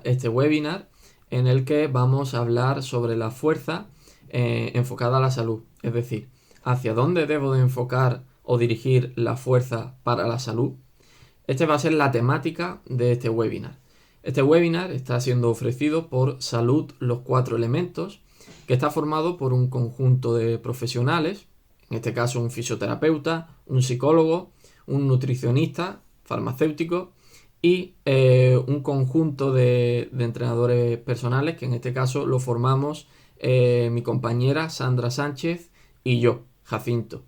este webinar en el que vamos a hablar sobre la fuerza enfocada a la salud. Es decir, hacia dónde debo de enfocar o dirigir la fuerza para la salud. Esta va a ser la temática de este webinar. Este webinar está siendo ofrecido por Salud Los Cuatro Elementos, que está formado por un conjunto de profesionales, en este caso un fisioterapeuta, un psicólogo, un nutricionista, farmacéutico y un conjunto de entrenadores personales, que en este caso lo formamos mi compañera Sandra Sánchez y yo, Jacinto.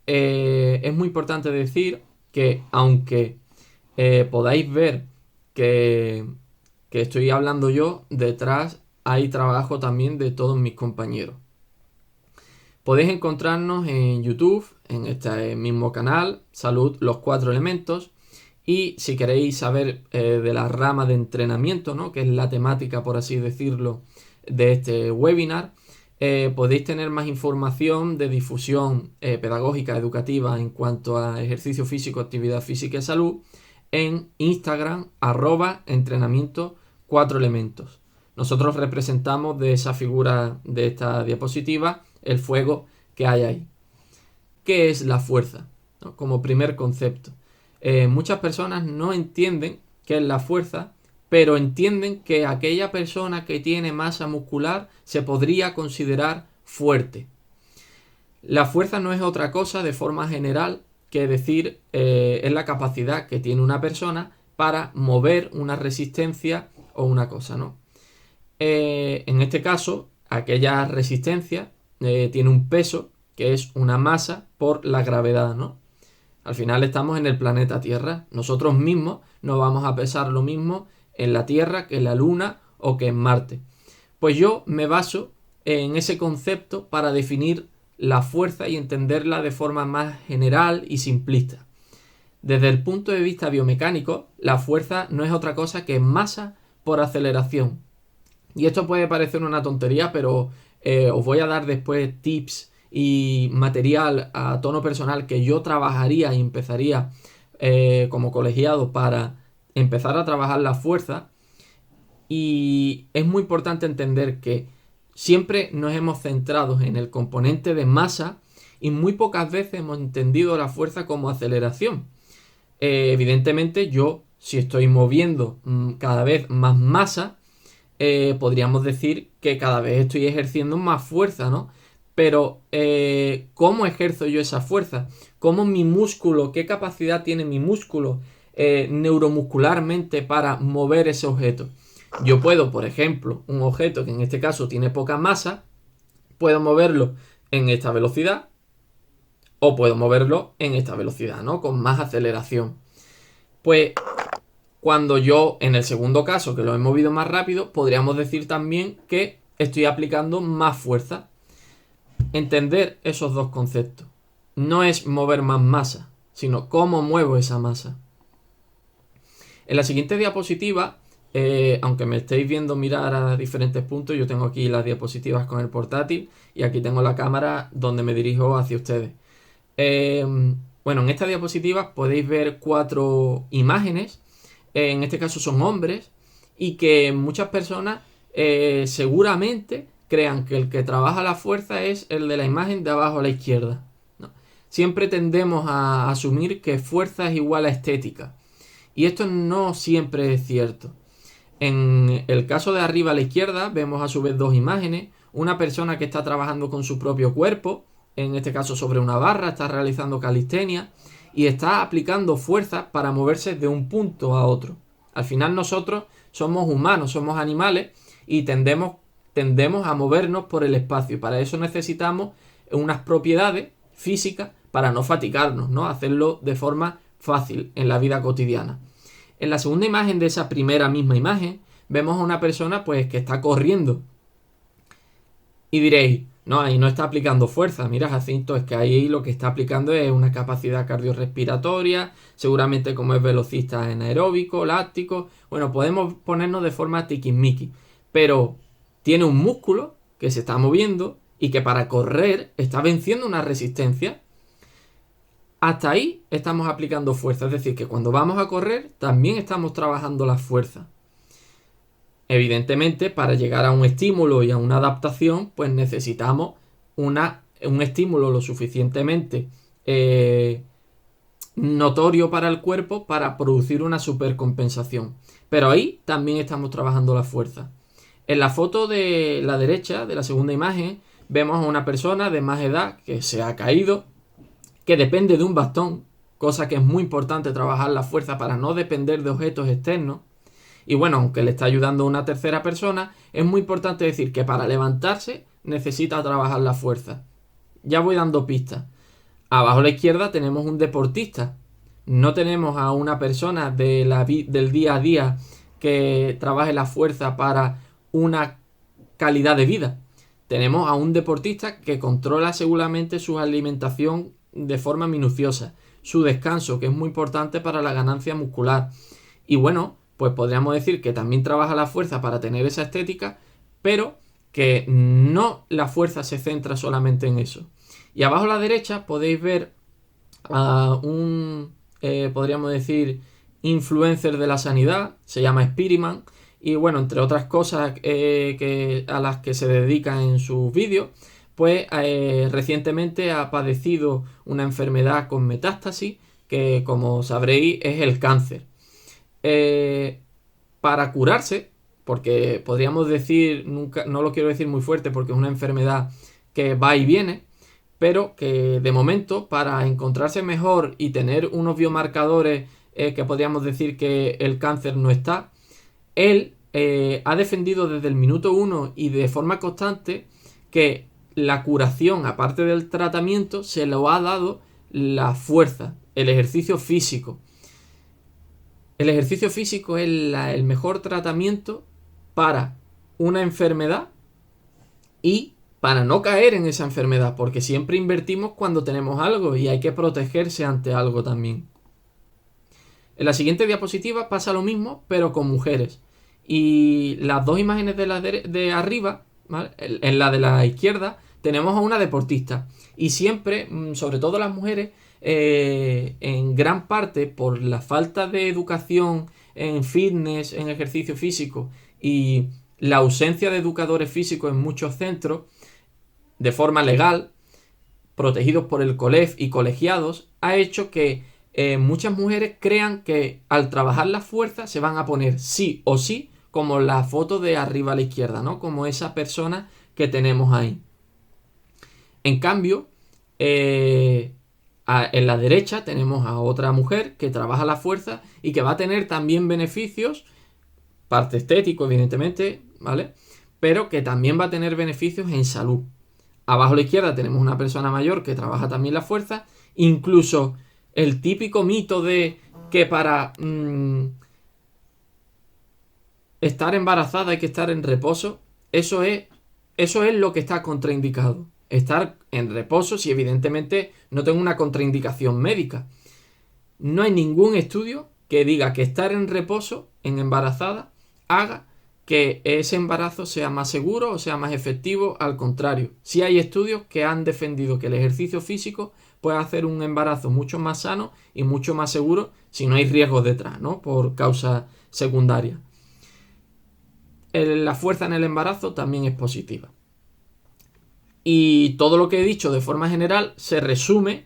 Es muy importante decir que aunque podáis ver que estoy hablando yo, detrás hay trabajo también de todos mis compañeros. Podéis encontrarnos en YouTube, en este mismo canal, Salud Los Cuatro Elementos, y si queréis saber de la rama de entrenamiento, ¿no?, que es la temática, por así decirlo, de este webinar, podéis tener más información de difusión pedagógica, educativa en cuanto a ejercicio físico, actividad física y salud en Instagram, @entrenamiento 4 elementos. Nosotros representamos de esa figura de esta diapositiva el fuego que hay ahí. ¿Qué es la fuerza?, ¿no?, como primer concepto. Muchas personas no entienden qué es la fuerza, pero entienden que aquella persona que tiene masa muscular se podría considerar fuerte. La fuerza no es otra cosa, de forma general, que decir es la capacidad que tiene una persona para mover una resistencia o una cosa, ¿no? En este caso, aquella resistencia tiene un peso, que es una masa por la gravedad, ¿no? Al final estamos en el planeta Tierra. Nosotros mismos no vamos a pesar lo mismo en la Tierra que en la Luna o que en Marte. Pues yo me baso en ese concepto para definir la fuerza y entenderla de forma más general y simplista. Desde el punto de vista biomecánico, la fuerza no es otra cosa que masa por aceleración. Y esto puede parecer una tontería, pero os voy a dar después tips y material a tono personal que yo trabajaría y empezaría como colegiado para empezar a trabajar la fuerza. Y es muy importante entender que siempre nos hemos centrado en el componente de masa y muy pocas veces hemos entendido la fuerza como aceleración. Evidentemente yo, si estoy moviendo cada vez más masa, podríamos decir que cada vez estoy ejerciendo más fuerza, ¿no? Pero ¿cómo ejerzo yo esa fuerza? ¿Cómo mi músculo, qué capacidad tiene mi músculo neuromuscularmente para mover ese objeto? Yo puedo, por ejemplo, un objeto que en este caso tiene poca masa, puedo moverlo en esta velocidad o puedo moverlo en esta velocidad, ¿no?, con más aceleración. Pues cuando yo, en el segundo caso, que lo he movido más rápido, podríamos decir también que estoy aplicando más fuerza. Entender esos dos conceptos. No es mover más masa, sino cómo muevo esa masa. En la siguiente diapositiva, aunque me estéis viendo mirar a diferentes puntos, yo tengo aquí las diapositivas con el portátil y aquí tengo la cámara donde me dirijo hacia ustedes. Bueno, en esta diapositiva podéis ver 4 imágenes. En este caso son hombres y que muchas personas seguramente crean que el que trabaja la fuerza es el de la imagen de abajo a la izquierda, ¿no? Siempre tendemos a asumir que fuerza es igual a estética. Y esto no siempre es cierto. En el caso de arriba a la izquierda vemos a su vez 2 imágenes. Una persona que está trabajando con su propio cuerpo, en este caso sobre una barra, está realizando calistenia y está aplicando fuerza para moverse de un punto a otro. Al final nosotros somos humanos, somos animales y tendemos a movernos por el espacio. Para eso necesitamos unas propiedades físicas para no fatigarnos, ¿no? Hacerlo de forma fácil en la vida cotidiana. En la segunda imagen de esa primera misma imagen vemos a una persona pues que está corriendo. Y diréis, no, ahí no está aplicando fuerza. Mira, Jacinto, es que ahí lo que está aplicando es una capacidad cardiorrespiratoria, seguramente como es velocista anaeróbico, láctico. Bueno, podemos ponernos de forma tiquismiqui, pero tiene un músculo que se está moviendo y que para correr está venciendo una resistencia. Hasta ahí estamos aplicando fuerza, es decir, que cuando vamos a correr también estamos trabajando la fuerza. Evidentemente, para llegar a un estímulo y a una adaptación, pues necesitamos un estímulo lo suficientemente notorio para el cuerpo para producir una supercompensación. Pero ahí también estamos trabajando la fuerza. En la foto de la derecha, de la segunda imagen, vemos a una persona de más edad que se ha caído, que depende de un bastón, cosa que es muy importante trabajar la fuerza para no depender de objetos externos. Y bueno, aunque le está ayudando una tercera persona, es muy importante decir que para levantarse necesita trabajar la fuerza. Ya voy dando pistas. Abajo a la izquierda tenemos un deportista. No tenemos a una persona del día a día que trabaje la fuerza para una calidad de vida. Tenemos a un deportista que controla seguramente su alimentación de forma minuciosa, su descanso, que es muy importante para la ganancia muscular. Y bueno, pues podríamos decir que también trabaja la fuerza para tener esa estética, pero que no la fuerza se centra solamente en eso. Y abajo a la derecha podéis ver a podríamos decir, influencer de la sanidad, se llama Spiriman, y bueno, entre otras cosas a las que se dedica en sus vídeos, pues recientemente ha padecido una enfermedad con metástasis, que como sabréis es el cáncer. Para curarse, porque podríamos decir, nunca, no lo quiero decir muy fuerte porque es una enfermedad que va y viene, pero que de momento para encontrarse mejor y tener unos biomarcadores que podríamos decir que el cáncer no está, él ha defendido desde el minuto 1 y de forma constante que la curación, aparte del tratamiento, se lo ha dado la fuerza, el ejercicio físico. El ejercicio físico es el mejor tratamiento para una enfermedad y para no caer en esa enfermedad, porque siempre invertimos cuando tenemos algo y hay que protegerse ante algo también. En la siguiente diapositiva pasa lo mismo, pero con mujeres. Y las dos imágenes de arriba, ¿vale? En la de la izquierda, tenemos a una deportista. Y siempre, sobre todo las mujeres, en gran parte por la falta de educación en fitness, en ejercicio físico y la ausencia de educadores físicos en muchos centros, de forma legal, protegidos por el COLEF y colegiados, ha hecho que muchas mujeres crean que al trabajar la fuerza se van a poner sí o sí, como la foto de arriba a la izquierda, ¿no? Como esa persona que tenemos ahí. En cambio, en la derecha tenemos a otra mujer que trabaja la fuerza y que va a tener también beneficios, parte estético evidentemente, ¿vale? Pero que también va a tener beneficios en salud. Abajo a la izquierda tenemos una persona mayor que trabaja también la fuerza. Incluso el típico mito de que para estar embarazada hay que estar en reposo. Eso es lo que está contraindicado. Estar en reposo si evidentemente no tengo una contraindicación médica. No hay ningún estudio que diga que estar en reposo en embarazada haga que ese embarazo sea más seguro o sea más efectivo. Al contrario, sí hay estudios que han defendido que el ejercicio físico puede hacer un embarazo mucho más sano y mucho más seguro si no hay riesgos detrás, ¿no? Por causa secundaria. La fuerza en el embarazo también es positiva. Y todo lo que he dicho de forma general se resume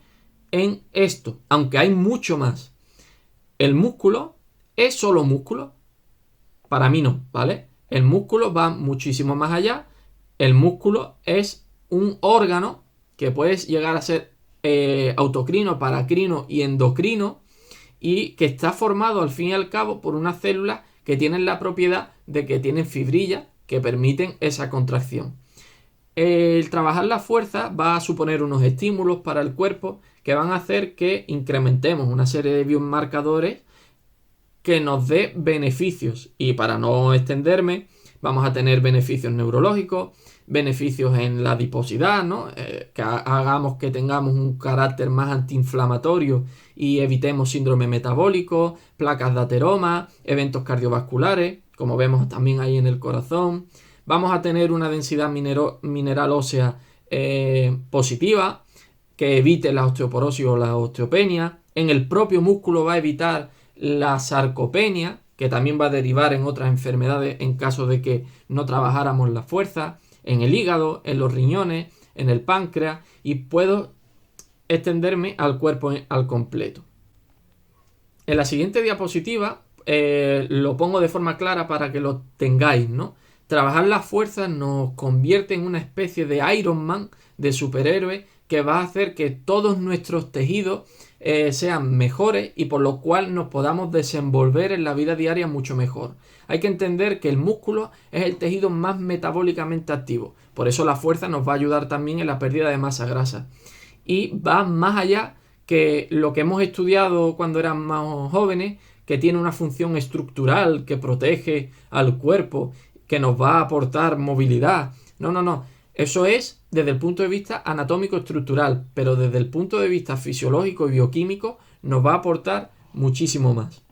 en esto, aunque hay mucho más. El músculo es solo músculo. Para mí no, ¿vale? El músculo va muchísimo más allá. El músculo es un órgano que puede llegar a ser autocrino, paracrino y endocrino, y que está formado al fin y al cabo por unas células que tienen la propiedad de que tienen fibrillas que permiten esa contracción. El trabajar la fuerza va a suponer unos estímulos para el cuerpo que van a hacer que incrementemos una serie de biomarcadores que nos dé beneficios. Y para no extenderme, vamos a tener beneficios neurológicos, beneficios en la adiposidad, ¿no? Que hagamos que tengamos un carácter más antiinflamatorio y evitemos síndrome metabólico, placas de ateroma, eventos cardiovasculares, como vemos también ahí en el corazón. Vamos a tener una densidad mineral ósea positiva, que evite la osteoporosis o la osteopenia. En el propio músculo va a evitar la sarcopenia, que también va a derivar en otras enfermedades en caso de que no trabajáramos la fuerza, en el hígado, en los riñones, en el páncreas, y puedo extenderme al cuerpo al completo. En la siguiente diapositiva lo pongo de forma clara para que lo tengáis, ¿no? Trabajar la fuerza nos convierte en una especie de Iron Man, de superhéroe, que va a hacer que todos nuestros tejidos sean mejores y por lo cual nos podamos desenvolver en la vida diaria mucho mejor. Hay que entender que el músculo es el tejido más metabólicamente activo, por eso la fuerza nos va a ayudar también en la pérdida de masa grasa. Y va más allá que lo que hemos estudiado cuando éramos jóvenes, que tiene una función estructural que protege al cuerpo, que nos va a aportar movilidad. No. Eso es desde el punto de vista anatómico estructural, pero desde el punto de vista fisiológico y bioquímico nos va a aportar muchísimo más.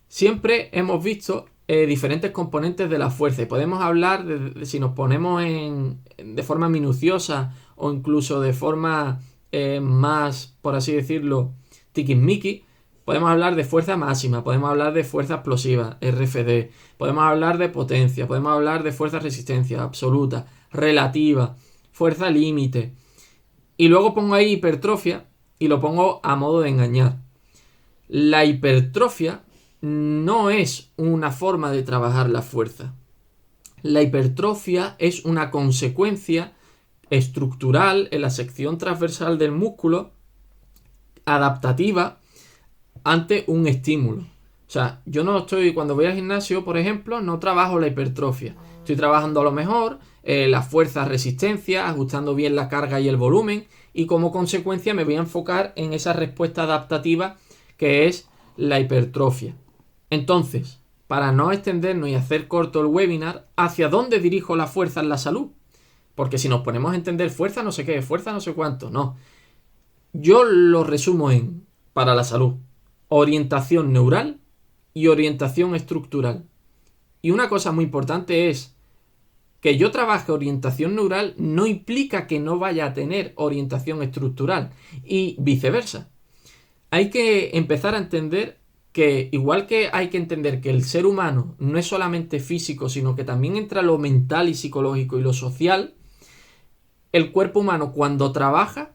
Siempre hemos visto diferentes componentes de la fuerza y podemos hablar si nos ponemos de forma minuciosa o incluso de forma más, por así decirlo, tiquismiquis. Podemos hablar de fuerza máxima, podemos hablar de fuerza explosiva, RFD, podemos hablar de potencia, podemos hablar de fuerza resistencia absoluta, relativa, fuerza límite. Y luego pongo ahí hipertrofia y lo pongo a modo de engañar. La hipertrofia no es una forma de trabajar la fuerza. La hipertrofia es una consecuencia estructural en la sección transversal del músculo, adaptativa, ante un estímulo. O sea, cuando voy al gimnasio, por ejemplo, no trabajo la hipertrofia. Estoy trabajando a lo mejor la fuerza, resistencia, ajustando bien la carga y el volumen, y como consecuencia me voy a enfocar en esa respuesta adaptativa que es la hipertrofia. Entonces, para no extendernos y hacer corto el webinar, ¿hacia dónde dirijo la fuerza en la salud? Porque si nos ponemos a entender fuerza no sé qué, fuerza no sé cuánto, no. Yo lo resumo para la salud, orientación neural y orientación estructural. Y una cosa muy importante es que yo trabaje orientación neural no implica que no vaya a tener orientación estructural y viceversa. Hay que empezar a entender que, igual que hay que entender que el ser humano no es solamente físico, sino que también entra lo mental y psicológico y lo social, el cuerpo humano cuando trabaja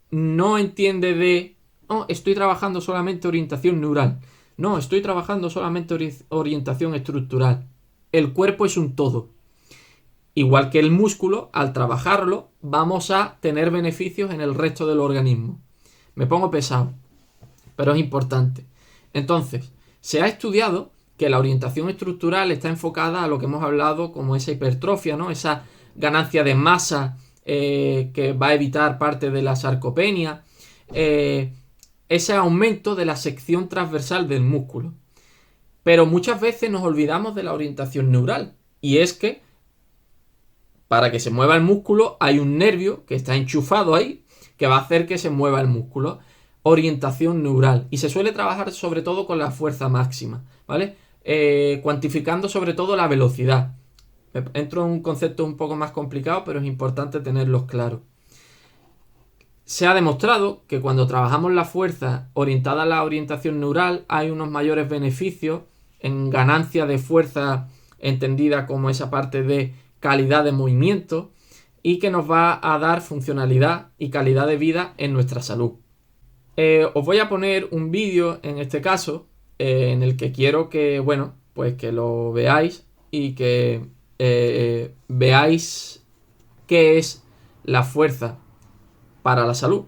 no entiende estoy trabajando solamente orientación neural. No, estoy trabajando solamente orientación estructural. El cuerpo es un todo. Igual que el músculo, al trabajarlo, vamos a tener beneficios en el resto del organismo. Me pongo pesado, pero es importante. Entonces, se ha estudiado que la orientación estructural está enfocada a lo que hemos hablado como esa hipertrofia, ¿no? Esa ganancia de masa que va a evitar parte de la sarcopenia, ese aumento de la sección transversal del músculo. Pero muchas veces nos olvidamos de la orientación neural, y es que para que se mueva el músculo hay un nervio que está enchufado ahí que va a hacer que se mueva el músculo. Orientación neural, y se suele trabajar sobre todo con la fuerza máxima, ¿vale? Cuantificando sobre todo la velocidad. Entro en un concepto un poco más complicado, pero es importante tenerlos claros. Se ha demostrado que cuando trabajamos la fuerza orientada a la orientación neural hay unos mayores beneficios en ganancia de fuerza entendida como esa parte de calidad de movimiento y que nos va a dar funcionalidad y calidad de vida en nuestra salud. Os voy a poner un vídeo en este caso en el que quiero que, pues que lo veáis y que veáis qué es la fuerza para la salud.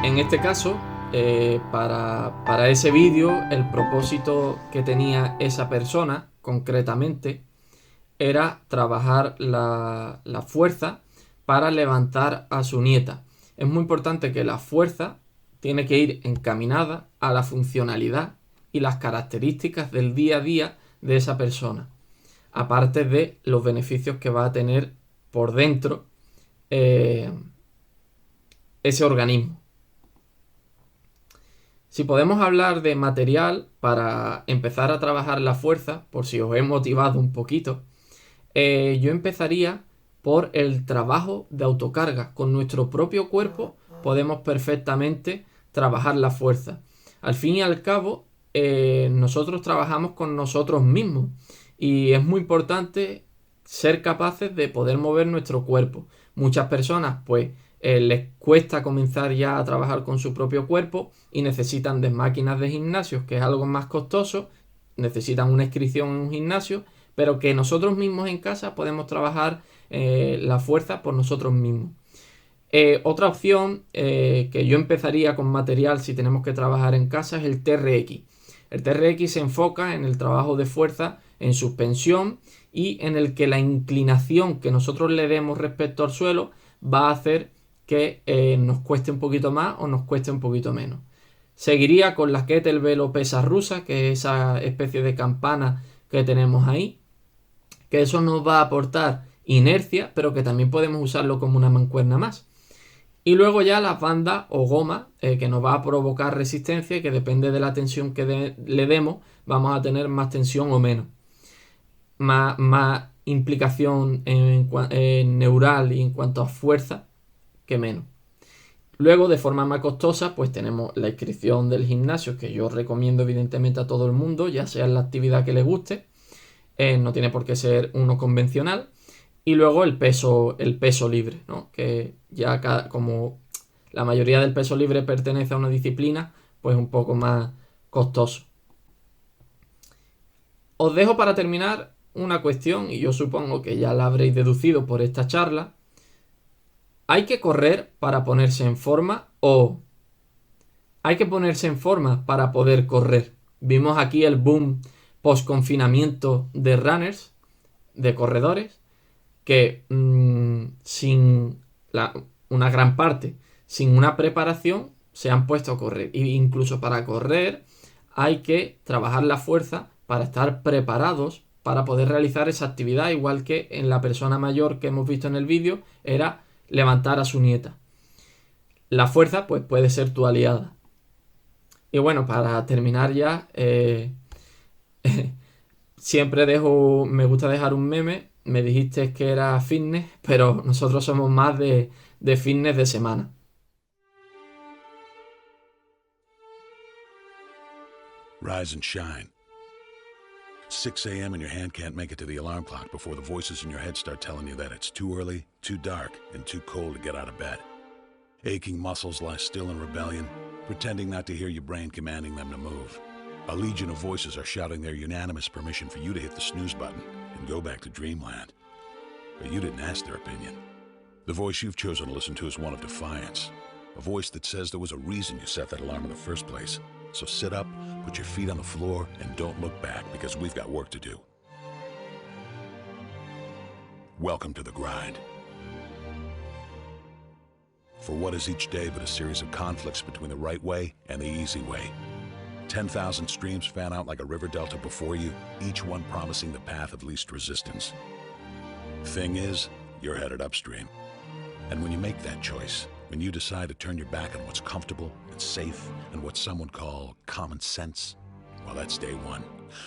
En este caso, para ese vídeo, el propósito que tenía esa persona, concretamente, era trabajar la fuerza para levantar a su nieta. Es muy importante que la fuerza tiene que ir encaminada a la funcionalidad y las características del día a día de esa persona, aparte de los beneficios que va a tener por dentro ese organismo. Si podemos hablar de material para empezar a trabajar la fuerza, por si os he motivado un poquito, yo empezaría por el trabajo de autocarga. Con nuestro propio cuerpo podemos perfectamente trabajar la fuerza. Al fin y al cabo, nosotros trabajamos con nosotros mismos y es muy importante ser capaces de poder mover nuestro cuerpo. Muchas personas, pues, les cuesta comenzar ya a trabajar con su propio cuerpo y necesitan de máquinas de gimnasio, que es algo más costoso, necesitan una inscripción en un gimnasio, pero que nosotros mismos en casa podemos trabajar la fuerza por nosotros mismos. Otra opción que yo empezaría con material si tenemos que trabajar en casa es el TRX. El TRX se enfoca en el trabajo de fuerza en suspensión y en el que la inclinación que nosotros le demos respecto al suelo va a hacer que nos cueste un poquito más o nos cueste un poquito menos. Seguiría con la kettlebell o pesa rusa, que es esa especie de campana que tenemos ahí, que eso nos va a aportar inercia, pero que también podemos usarlo como una mancuerna más. Y luego ya las bandas o goma, que nos va a provocar resistencia y que depende de la tensión que le demos, vamos a tener más tensión o menos. Más implicación neural y en cuanto a fuerza que menos. Luego, de forma más costosa, pues tenemos la inscripción del gimnasio, que yo recomiendo evidentemente a todo el mundo, ya sea en la actividad que le guste, no tiene por qué ser uno convencional. Y luego el peso libre, ¿no? Que ya como la mayoría del peso libre pertenece a una disciplina, pues un poco más costoso. Os dejo para terminar una cuestión, y yo supongo que ya la habréis deducido por esta charla. ¿Hay que correr para ponerse en forma o hay que ponerse en forma para poder correr? Vimos aquí el boom post-confinamiento de runners, de corredores, que sin una gran parte, sin una preparación, se han puesto a correr. E incluso para correr hay que trabajar la fuerza para estar preparados para poder realizar esa actividad, igual que en la persona mayor que hemos visto en el vídeo, era levantar a su nieta. La fuerza, pues, puede ser tu aliada. Y bueno, para terminar ya, siempre me gusta dejar un meme. Me dijiste que era fitness, pero nosotros somos más de fitness de semana. Rise and shine. 6 a.m. and your hand can't make it to the alarm clock before the voices in your head start telling you that it's too early, too dark, and too cold to get out of bed. Aching muscles lie still in rebellion, pretending not to hear your brain commanding them to move. A legion of voices are shouting their unanimous permission for you to hit the snooze button and go back to dreamland. But you didn't ask their opinion. The voice you've chosen to listen to is one of defiance. A voice that says there was a reason you set that alarm in the first place. So sit up, put your feet on the floor, and don't look back, because we've got work to do. Welcome to the grind. For what is each day but a series of conflicts between the right way and the easy way? 10,000 streams fan out like a river delta before you, each one promising the path of least resistance. Thing is, you're headed upstream. And when you make that choice, when you decide to turn your back on what's comfortable and safe and what some would call common sense, well, that's day one.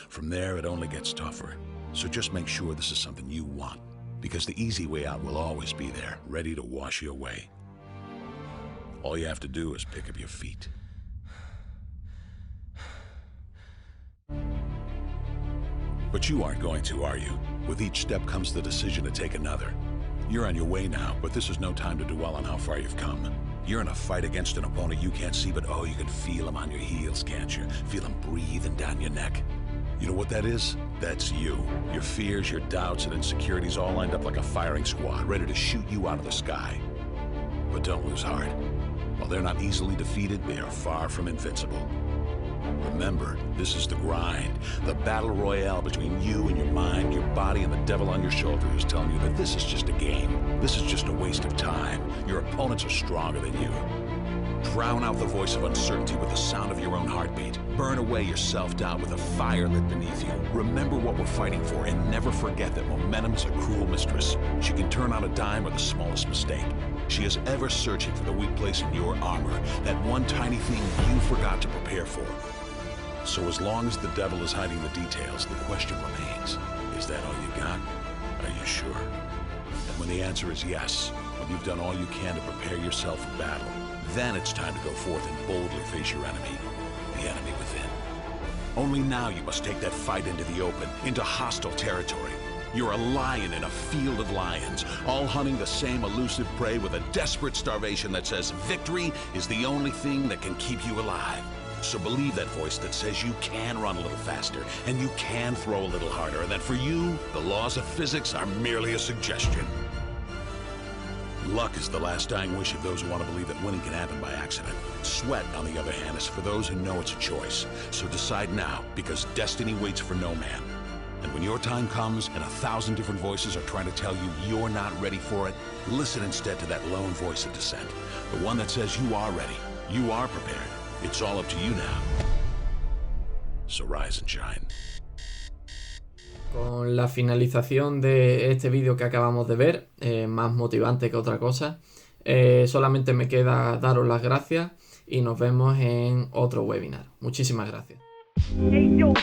From there, it only gets tougher. So just make sure this is something you want, because the easy way out will always be there, ready to wash you away. All you have to do is pick up your feet. But you aren't going to, are you? With each step comes the decision to take another. You're on your way now, but this is no time to dwell on how far you've come. You're in a fight against an opponent you can't see, but oh, you can feel him on your heels, can't you? Feel him breathing down your neck. You know what that is? That's you. Your fears, your doubts, and insecurities all lined up like a firing squad, ready to shoot you out of the sky. But don't lose heart. While they're not easily defeated, they are far from invincible. Remember, this is the grind, the battle royale between you and your mind, your body, and the devil on your shoulder who's telling you that this is just a game. This is just a waste of time. Your opponents are stronger than you. Drown out the voice of uncertainty with the sound of your own heartbeat. Burn away your self-doubt with a fire lit beneath you. Remember what we're fighting for, and never forget that momentum is a cruel mistress. She can turn on a dime or the smallest mistake. She is ever searching for the weak place in your armor, that one tiny thing you forgot to prepare for. So as long as the devil is hiding the details, the question remains, is that all you got? Are you sure? And when the answer is yes, when you've done all you can to prepare yourself for battle, then it's time to go forth and boldly face your enemy, the enemy within. Only now you must take that fight into the open, into hostile territory. You're a lion in a field of lions, all hunting the same elusive prey with a desperate starvation that says victory is the only thing that can keep you alive. So believe that voice that says you can run a little faster, and you can throw a little harder, and that for you, the laws of physics are merely a suggestion. Luck is the last dying wish of those who want to believe that winning can happen by accident. Sweat, on the other hand, is for those who know it's a choice. So decide now, because destiny waits for no man. And when your time comes and 1,000 different voices are trying to tell you you're not ready for it, listen instead to that lone voice of dissent. The one that says you are ready, you are prepared. It's all up to you now. So rise and shine. Con la finalización de este vídeo que acabamos de ver, más motivante que otra cosa, solamente me queda daros las gracias y nos vemos en otro webinar. Muchísimas gracias. Hey, yo.